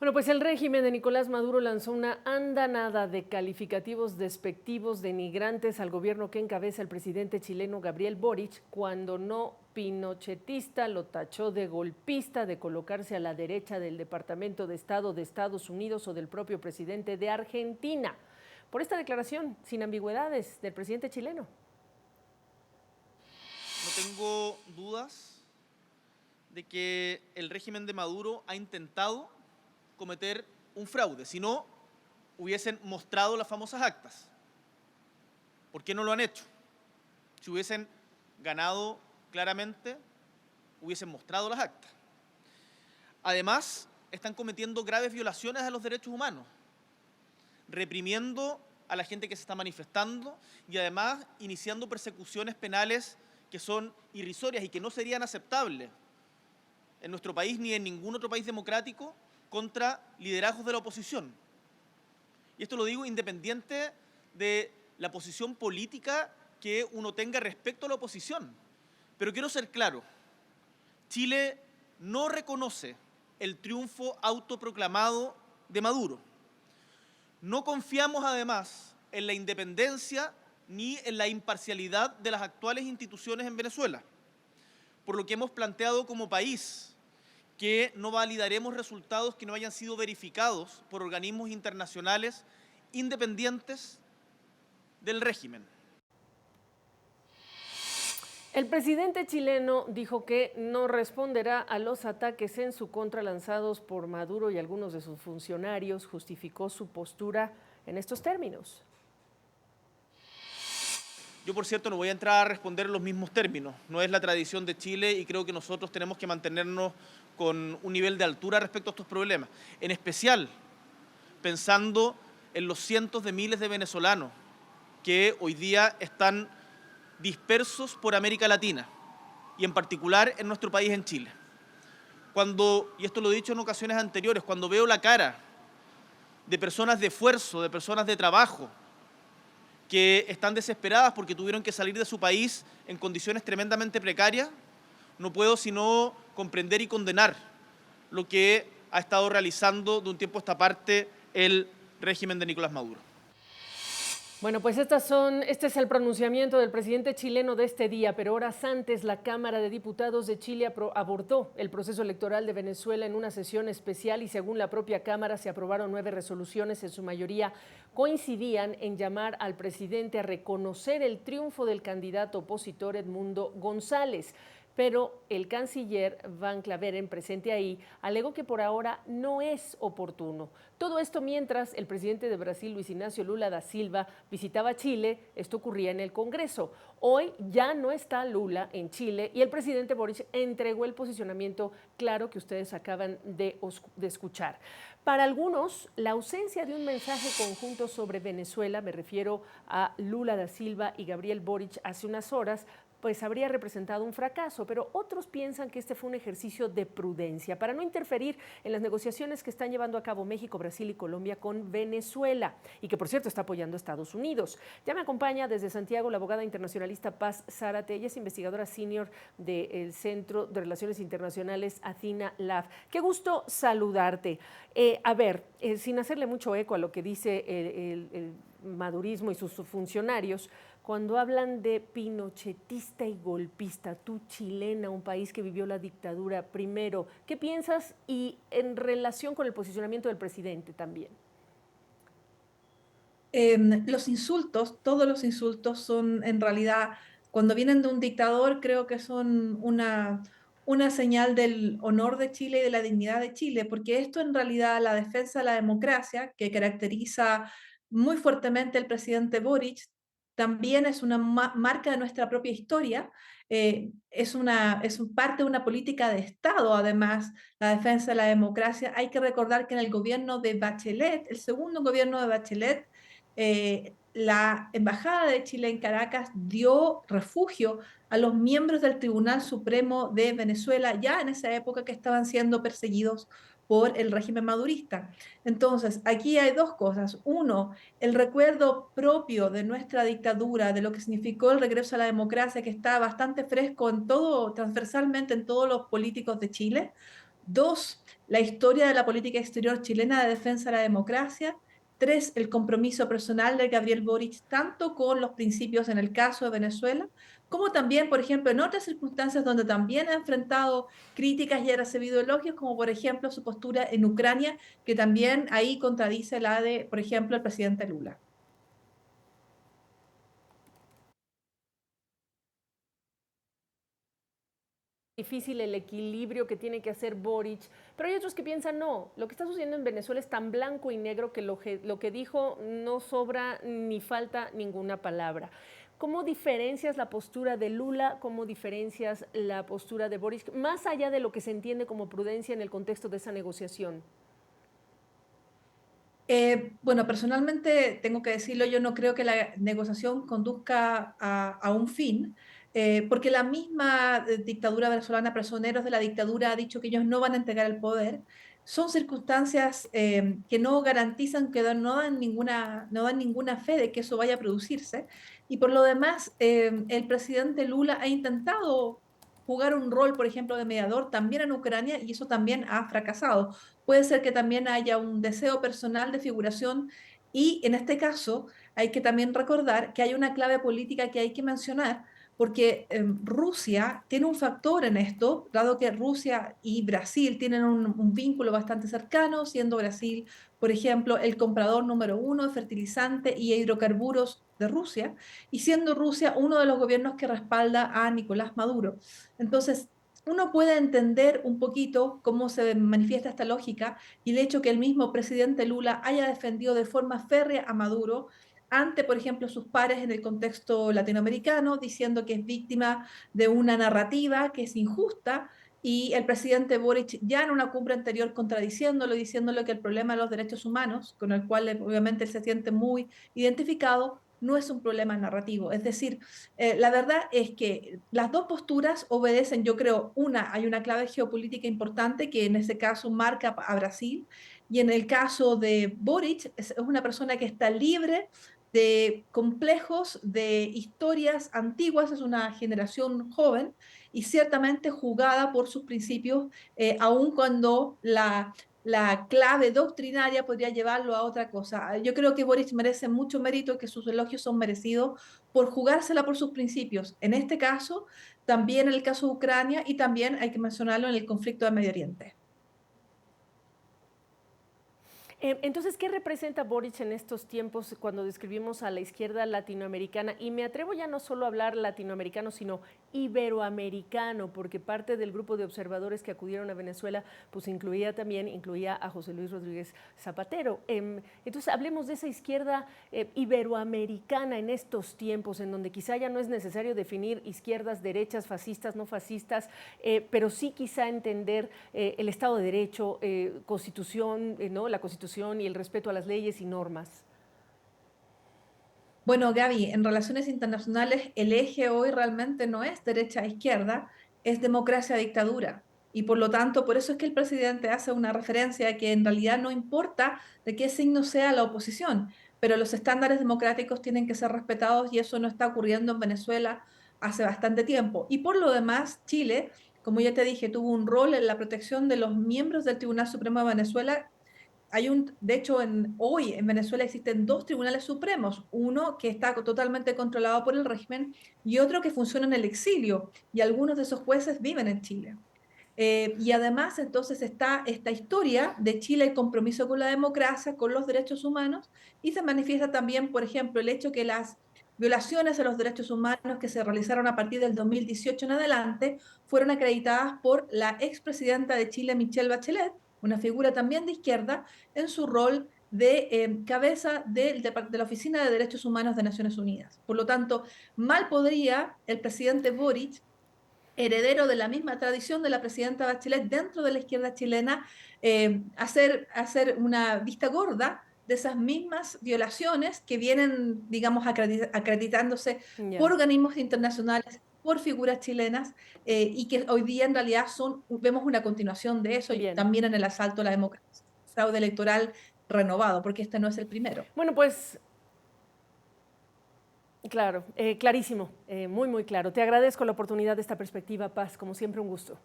Bueno, pues el régimen de Nicolás Maduro lanzó una andanada de calificativos despectivos, denigrantes al gobierno que encabeza el presidente chileno Gabriel Boric, cuando no pinochetista, lo tachó de golpista, de colocarse a la derecha del Departamento de Estado de Estados Unidos o del propio presidente de Argentina. Por esta declaración, sin ambigüedades, del presidente chileno. No tengo dudas de que el régimen de Maduro ha intentado cometer un fraude, si no hubiesen mostrado las famosas actas. ¿Por qué no lo han hecho? Si hubiesen ganado claramente, hubiesen mostrado las actas. Además, están cometiendo graves violaciones a los derechos humanos, reprimiendo a la gente que se está manifestando y además iniciando persecuciones penales que son irrisorias y que no serían aceptables en nuestro país ni en ningún otro país democrático contra liderazgos de la oposición. Y esto lo digo independiente de la posición política que uno tenga respecto a la oposición. Pero quiero ser claro, Chile no reconoce el triunfo autoproclamado de Maduro. No confiamos además en la independencia ni en la imparcialidad de las actuales instituciones en Venezuela, por lo que hemos planteado como país que no validaremos resultados que no hayan sido verificados por organismos internacionales independientes del régimen. El presidente chileno dijo que no responderá a los ataques en su contra lanzados por Maduro y algunos de sus funcionarios. Justificó su postura en estos términos. Yo, por cierto, no voy a entrar a responder en los mismos términos. No es la tradición de Chile y creo que nosotros tenemos que mantenernos con un nivel de altura respecto a estos problemas. En especial, pensando en los cientos de miles de venezolanos que hoy día están dispersos por América Latina y en particular en nuestro país, en Chile. Y esto lo he dicho en ocasiones anteriores, cuando veo la cara de personas de esfuerzo, de personas de trabajo, que están desesperadas porque tuvieron que salir de su país en condiciones tremendamente precarias, no puedo sino comprender y condenar lo que ha estado realizando de un tiempo a esta parte el régimen de Nicolás Maduro. Bueno, pues este es el pronunciamiento del presidente chileno de este día, pero horas antes la Cámara de Diputados de Chile abordó el proceso electoral de Venezuela en una sesión especial y según la propia Cámara se aprobaron 9 resoluciones, en su mayoría coincidían en llamar al presidente a reconocer el triunfo del candidato opositor Edmundo González. Pero el canciller Van Claveren, presente ahí, alegó que por ahora no es oportuno. Todo esto mientras el presidente de Brasil, Luis Ignacio Lula da Silva, visitaba Chile. Esto ocurría en el Congreso. Hoy ya no está Lula en Chile y el presidente Boric entregó el posicionamiento claro que ustedes acaban de escuchar. Para algunos, la ausencia de un mensaje conjunto sobre Venezuela, me refiero a Lula da Silva y Gabriel Boric hace unas horas, pues habría representado un fracaso, pero otros piensan que este fue un ejercicio de prudencia para no interferir en las negociaciones que están llevando a cabo México, Brasil y Colombia con Venezuela, y que por cierto está apoyando a Estados Unidos. Ya me acompaña desde Santiago la abogada internacionalista Paz Zárate. Ella es investigadora senior del Centro de Relaciones Internacionales Athena Lab. Qué gusto saludarte. Sin hacerle mucho eco a lo que dice el madurismo y sus funcionarios, cuando hablan de pinochetista y golpista, tú chilena, un país que vivió la dictadura primero, ¿qué piensas y en relación con el posicionamiento del presidente también? Los insultos, todos los insultos son en realidad, cuando vienen de un dictador, creo que son una señal del honor de Chile y de la dignidad de Chile, porque esto en realidad, la defensa de la democracia, que caracteriza muy fuertemente el presidente Boric, también es una marca de nuestra propia historia, es parte de una política de Estado, además, la defensa de la democracia. Hay que recordar que en el gobierno de Bachelet, el segundo gobierno de Bachelet, la Embajada de Chile en Caracas dio refugio a los miembros del Tribunal Supremo de Venezuela, ya en esa época que estaban siendo perseguidos por el régimen madurista. Entonces, aquí hay dos cosas. Uno, el recuerdo propio de nuestra dictadura, de lo que significó el regreso a la democracia, que está bastante fresco en todo, transversalmente en todos los políticos de Chile. 2, la historia de la política exterior chilena de defensa de la democracia. 3, el compromiso personal de Gabriel Boric, tanto con los principios en el caso de Venezuela, como también, por ejemplo, en otras circunstancias donde también ha enfrentado críticas y ha recibido elogios, como por ejemplo su postura en Ucrania, que también ahí contradice la de, por ejemplo, el presidente Lula. Difícil el equilibrio que tiene que hacer Boric, pero hay otros que piensan, no, lo que está sucediendo en Venezuela es tan blanco y negro que lo que dijo no sobra ni falta ninguna palabra. ¿Cómo diferencias la postura de Lula? ¿Cómo diferencias la postura de Boric? Más allá de lo que se entiende como prudencia en el contexto de esa negociación. Bueno, personalmente tengo que decirlo, yo no creo que la negociación conduzca a un fin, porque la misma dictadura venezolana, prisioneros de la dictadura, ha dicho que ellos no van a entregar el poder. Son circunstancias que no garantizan, no dan ninguna fe de que eso vaya a producirse. Y por lo demás, el presidente Lula ha intentado jugar un rol, por ejemplo, de mediador también en Ucrania y eso también ha fracasado. Puede ser que también haya un deseo personal de figuración y en este caso hay que también recordar que hay una clave política que hay que mencionar porque Rusia tiene un factor en esto, dado que Rusia y Brasil tienen un vínculo bastante cercano, siendo Brasil, por ejemplo, el comprador número uno de fertilizante y hidrocarburos de Rusia, y siendo Rusia uno de los gobiernos que respalda a Nicolás Maduro. Entonces, uno puede entender un poquito cómo se manifiesta esta lógica y el hecho que el mismo presidente Lula haya defendido de forma férrea a Maduro ante, por ejemplo, sus pares en el contexto latinoamericano, diciendo que es víctima de una narrativa que es injusta, y el presidente Boric ya en una cumbre anterior contradiciéndolo, diciéndole que el problema de los derechos humanos, con el cual obviamente él se siente muy identificado, no es un problema narrativo. Es decir, la verdad es que las dos posturas obedecen, yo creo, hay una clave geopolítica importante que en ese caso marca a Brasil, y en el caso de Boric es una persona que está libre de complejos, de historias antiguas, es una generación joven y ciertamente jugada por sus principios, aun cuando la clave doctrinaria podría llevarlo a otra cosa. Yo creo que Boric merece mucho mérito, que sus elogios son merecidos por jugársela por sus principios. En este caso, también en el caso de Ucrania y también hay que mencionarlo en el conflicto de Medio Oriente. Entonces, ¿qué representa Boric en estos tiempos cuando describimos a la izquierda latinoamericana? Y me atrevo ya no solo a hablar latinoamericano, sino iberoamericano, porque parte del grupo de observadores que acudieron a Venezuela, pues incluía a José Luis Rodríguez Zapatero. Entonces, hablemos de esa izquierda iberoamericana en estos tiempos, en donde quizá ya no es necesario definir izquierdas, derechas, fascistas, no fascistas, pero sí quizá entender el Estado de Derecho, Constitución, ¿no? La Constitución y el respeto a las leyes y normas. Bueno, Gaby, en relaciones internacionales el eje hoy realmente no es derecha-izquierda, es democracia-dictadura. Y por lo tanto, por eso es que el presidente hace una referencia a que en realidad no importa de qué signo sea la oposición, pero los estándares democráticos tienen que ser respetados y eso no está ocurriendo en Venezuela hace bastante tiempo. Y por lo demás, Chile, como ya te dije, tuvo un rol en la protección de los miembros del Tribunal Supremo de Venezuela. De hecho, hoy en Venezuela existen dos tribunales supremos, uno que está totalmente controlado por el régimen y otro que funciona en el exilio, y algunos de esos jueces viven en Chile. Y además, entonces está esta historia de Chile, el compromiso con la democracia, con los derechos humanos, y se manifiesta también, por ejemplo, el hecho que las violaciones a los derechos humanos que se realizaron a partir del 2018 en adelante fueron acreditadas por la expresidenta de Chile, Michelle Bachelet, una figura también de izquierda, en su rol de cabeza de la Oficina de Derechos Humanos de Naciones Unidas. Por lo tanto, mal podría el presidente Boric, heredero de la misma tradición de la presidenta Bachelet dentro de la izquierda chilena, hacer una vista gorda de esas mismas violaciones que vienen, digamos, acreditándose Ya. por organismos internacionales, por figuras chilenas, y que hoy día en realidad vemos una continuación de eso y Bien. también en el asalto a la democracia, fraude electoral renovado, porque este no es el primero. Bueno, pues claro, clarísimo, muy, muy claro. Te agradezco la oportunidad de esta perspectiva, Paz, como siempre un gusto.